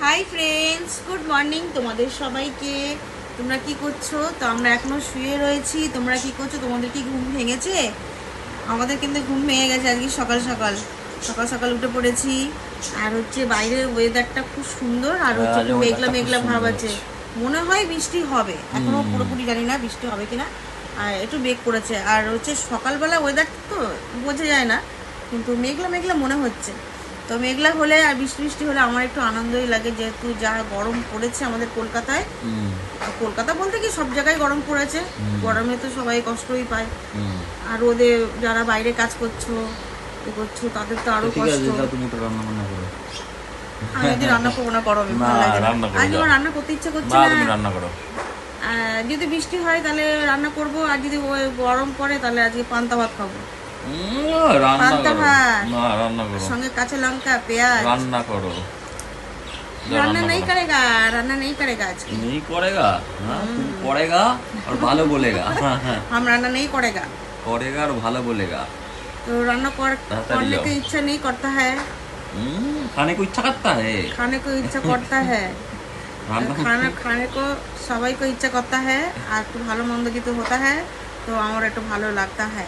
Hi friends, good morning তোমাদের সবাইকে। তোমরা কি করছো? তো আমরা এখনো শুয়ে রয়েছি। তোমরা কি করছো? তোমাদের কি ঘুম ভেঙেছে? আমাদের কিন্তু ঘুম ভেঙে গেছে। আজকে সকাল সকাল সকাল সকাল উঠে পড়েছি। আর হচ্ছে বাইরের ওয়েদারটা খুব সুন্দর, আর হচ্ছে একটু মেঘলা মেঘলা ভাব আছে। মনে হয় বৃষ্টি হবে, এখনো পুরোপুরি জানি না বৃষ্টি হবে কিনা। আর একটু মেঘ করেছে, আর হচ্ছে সকালবেলা ওয়েদার তো বোঝা যায় না, কিন্তু মেঘলা মেঘলা মনে হচ্ছে। তো মেঘলা হলে আর বৃষ্টি বৃষ্টি হলে আমার একটু আনন্দই লাগে, যেহেতু যা গরম পড়েছে আমাদের কলকাতায়। কলকাতা বলতে কি সব জায়গায় গরম পড়েছে। গরমে তো সবাই কষ্টই পায়। আর রোদে যারা বাইরে কাজ করছো তাদের তো আরো কষ্ট। আমি যদি রান্না করবো না গরমে, ভালো লাগে না। আজ আমার রান্না করতে ইচ্ছা করছে না। যদি বৃষ্টি হয় তাহলে রান্না করব, আর যদি গরম পড়ে তাহলে আজকে পান্তা ভাত খাবো। পান্তা ভাত সঙ্গে কাঁচা লঙ্কা পেঁয়াজ। রান্না করো। रान्ना नहीं करेगा आज नहीं करेगा। तुम करेगा और भालो बोलेगा। हम रान्ना नहीं करेगा और भालो बोलेगा। तो रान्ना करने की इच्छा नहीं करता है। खाने को इच्छा करता है। खाने को सबाई को इच्छा करता है। আর একটু ভালো মন্দ কিছু হতা है তো আমার একটু ভালো লাগতা है।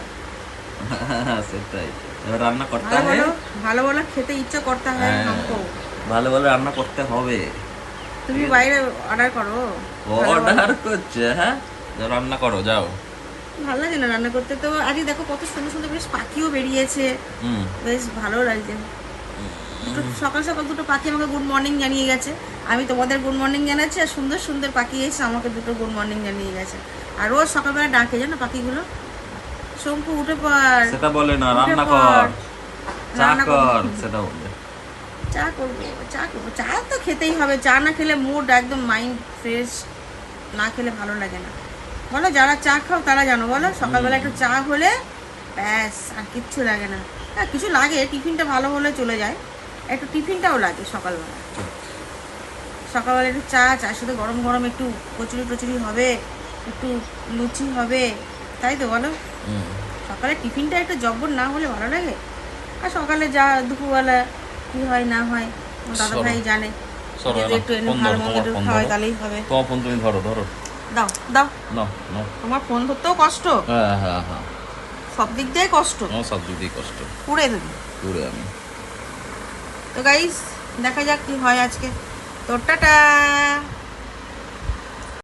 সেটাই, রান্না করতে হয়। ভালো ভালো খেতে ইচ্ছা করতা है हमको। ভালো ভালো রান্না করতে হবে। তুমি বাইরে অর্ডার করো। অর্ডার করছে? হ্যাঁ, রান্না করো, যাও। ভালো লাগে না রান্না করতে। তো আজকে দেখো কত সুন্দর সুন্দর বেশ পাখিও বেরিয়েছে, বেশ ভালো লাগছে। দুটো সকাল সকাল দুটো পাখি আমাকে গুড মর্নিং জানিয়ে গেছে। আমি তোমাদের গুড মর্নিং জানাচ্ছি, আর সুন্দর সুন্দর পাখি এসে আমাকে দুটো গুড মর্নিং জানিয়ে গেছে। আর রোজ সকালবেলা ডাকে জানো পাখিগুলো, শঙ্কু উঠে পড়। সেটা বলে না, রান্না কর, চা কর, সেটা বলে। চা করবো, চা তো খেতেই হবে। চা না খেলে মুড একদম মাইন্ড ফ্রেশ না খেলে ভালো লাগে না। বলো, যারা চা খাও তারা জানো, বলো সকালবেলা একটু চা হলে ব্যাস আর কিচ্ছু লাগে না। হ্যাঁ, কিছু লাগে, টিফিনটা ভালো হলে চলে যায়, একটু টিফিনটাও লাগে সকালবেলা। সকালবেলা একটু চার সাথে গরম গরম একটু কচুরি হবে, একটু লুচি হবে, তাই তো বলো। সকালে টিফিনটা একটু জব্বর না হলে ভালো লাগে। আর সকালে যা দুপুরবেলা কি হয় না হয় দাদা ভাই জানে। একটু ভালো মন্দ খাওয়াই তাহলেই হবে। তোমার ফোন তুমি ধরো। দাও দাও। না, তোমার ফোন ধরতেও কষ্ট। হ্যাঁ, সব দিক দিয়ে কষ্ট। সব দিক দিয়ে কষ্ট। পুড়ে দেবে আমি। তো গাইস, দেখা যাক কি হয় আজকে। তো টাটা।